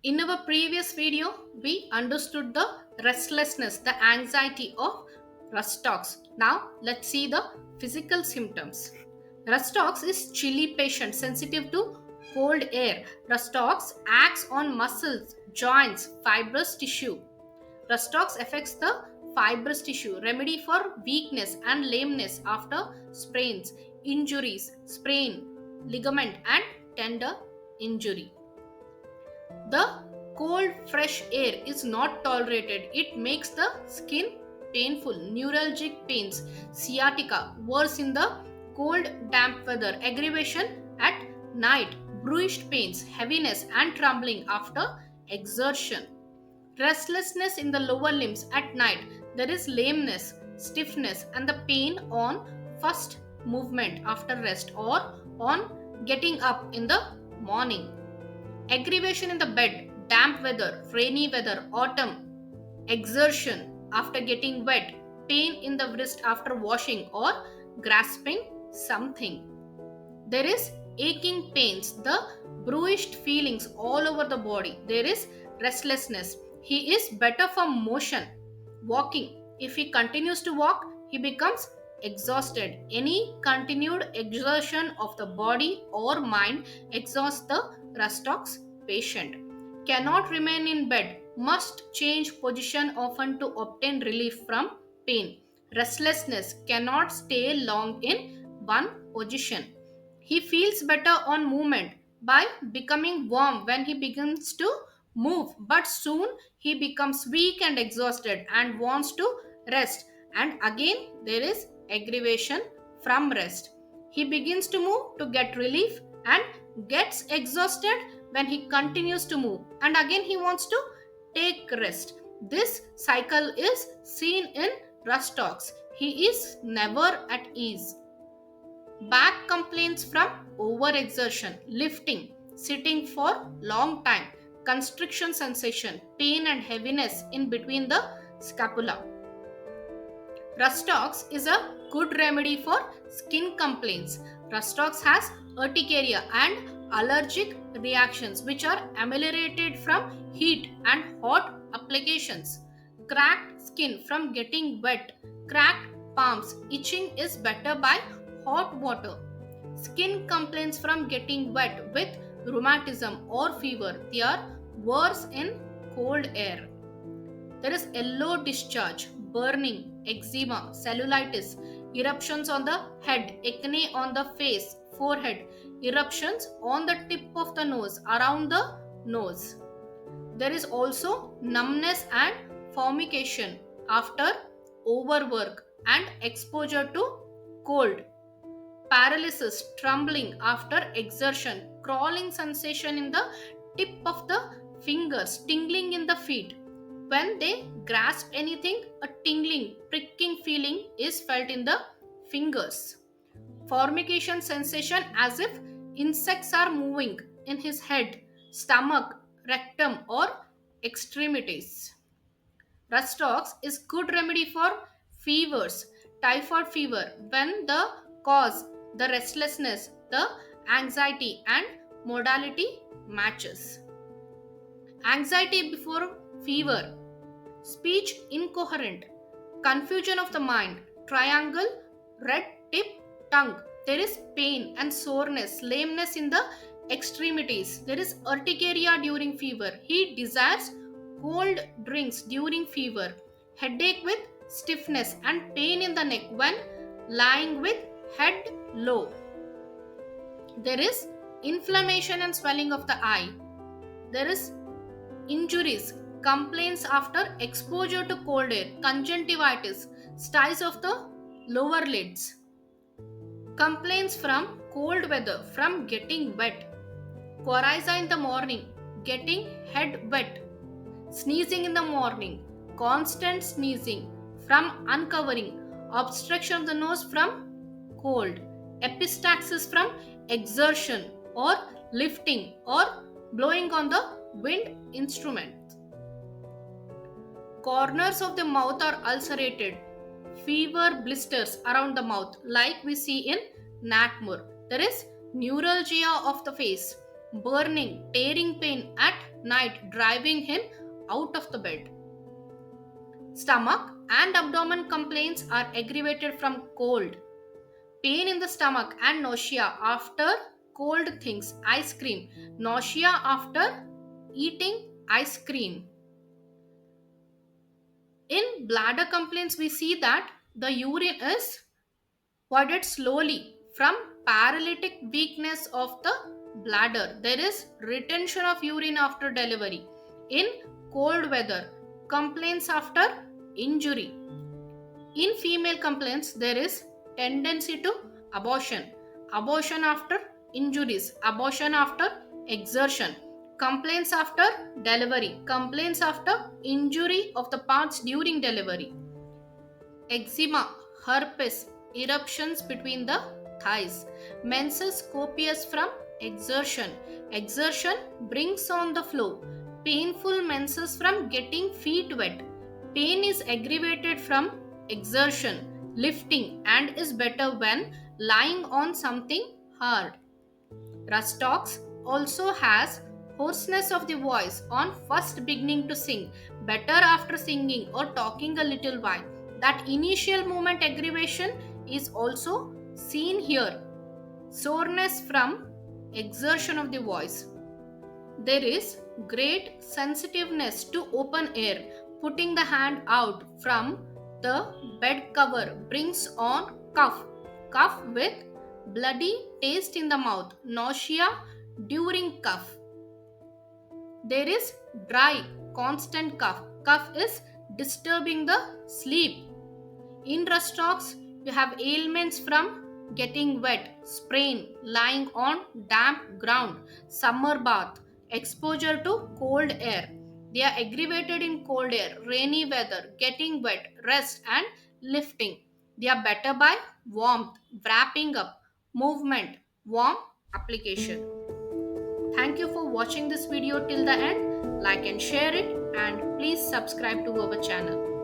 In our previous video, we understood the restlessness, the anxiety of Rustox. Now, let's see the physical symptoms. Rustox is chilly patient, sensitive to cold air. Rustox acts on muscles, joints, fibrous tissue. Rustox affects the fibrous tissue. Remedy for weakness and lameness after sprains, injuries, sprain, ligament, and tendon injury. The cold, fresh air is not tolerated. It makes the skin painful, neuralgic pains, sciatica, worse in the cold, damp weather, aggravation at night, bruised pains, heaviness, and trembling after exertion. Restlessness in the lower limbs at night. There is lameness, stiffness, and the pain on first movement after rest or on getting up in the morning. Aggravation in the bed, damp weather, rainy weather, autumn, exertion after getting wet, pain in the wrist after washing or grasping something. There is aching pains, the bruised feelings all over the body. There is restlessness. He is better for motion, walking. If he continues to walk, he becomes exhausted. Any continued exertion of the body or mind exhausts the Rustox patient. Cannot remain in bed, must change position often to obtain relief from pain. Restlessness cannot stay long in one position. He feels better on movement by becoming warm when he begins to move, but soon he becomes weak and exhausted and wants to rest. And again, there is aggravation from rest. He begins to move to get relief and gets exhausted when he continues to move, and again he wants to take rest. This cycle is seen in Rustox. He is never at ease. Back complaints from overexertion, lifting, sitting for long time, constriction sensation, pain and heaviness in between the scapula. Rustox is a good remedy for skin complaints. Rustox has urticaria and allergic reactions which are ameliorated from heat and hot applications. Cracked skin from getting wet, cracked palms, itching is better by hot water. Skin complaints from getting wet with rheumatism or fever, they are worse in cold air. There is yellow discharge, burning, eczema, cellulitis, eruptions on the head, acne on the face, forehead, eruptions on the tip of the nose, around the nose. There is also numbness and formication after overwork and exposure to cold, paralysis, trembling after exertion, crawling sensation in the tip of the fingers, tingling in the feet. When they grasp anything, a tingling, pricking feeling is felt in the fingers. Formication sensation as if insects are moving in his head, stomach, rectum, or extremities. Rustox is good remedy for fevers, typhoid fever, when the cause, the restlessness, the anxiety, and modality matches. Anxiety before fever, speech incoherent, confusion of the mind, triangle, red tip, tongue. There is pain and soreness, lameness in the extremities. There is urticaria during fever. He desires cold drinks during fever. Headache with stiffness and pain in the neck when lying with head low. There is inflammation and swelling of the eye. There is injuries, complaints after exposure to cold air, conjunctivitis, styes of the lower lids, complaints from cold weather, from getting wet, coryza in the morning, getting head wet, sneezing in the morning, constant sneezing from uncovering, obstruction of the nose from cold, epistaxis from exertion or lifting or blowing on the wind instrument. Corners of the mouth are ulcerated, fever blisters around the mouth, like we see in Natmur. There is neuralgia of the face, burning, tearing pain at night, driving him out of the bed. Stomach and abdomen complaints are aggravated from cold. Pain in the stomach and nausea after cold things, ice cream. Nausea after eating ice cream. In bladder complaints, we see that the urine is voided slowly from paralytic weakness of the bladder. There is retention of urine after delivery. In cold weather, complaints after injury. In female complaints, there is tendency to abortion, abortion after injuries, abortion after exertion, complaints after delivery, complaints after injury of the parts during delivery, eczema, herpes, eruptions between the thighs, menses copious from exertion, exertion brings on the flow, painful menses from getting feet wet, pain is aggravated from exertion, lifting and is better when lying on something hard. Rustox also has hoarseness of the voice on first beginning to sing, better after singing or talking a little while. That initial moment aggravation is also seen here. Soreness from exertion of the voice. There is great sensitiveness to open air. Putting the hand out from the bed cover brings on cough. Cough with bloody taste in the mouth. Nausea during cough. There is dry, constant cough. Cough is disturbing the sleep. In Rustox, you have ailments from getting wet, sprain, lying on damp ground, summer bath, exposure to cold air. They are aggravated in cold air, rainy weather, getting wet, rest, and lifting. They are better by warmth, wrapping up, movement, warm application. Thank you for watching this video till the end. Like and share it, and please subscribe to our channel.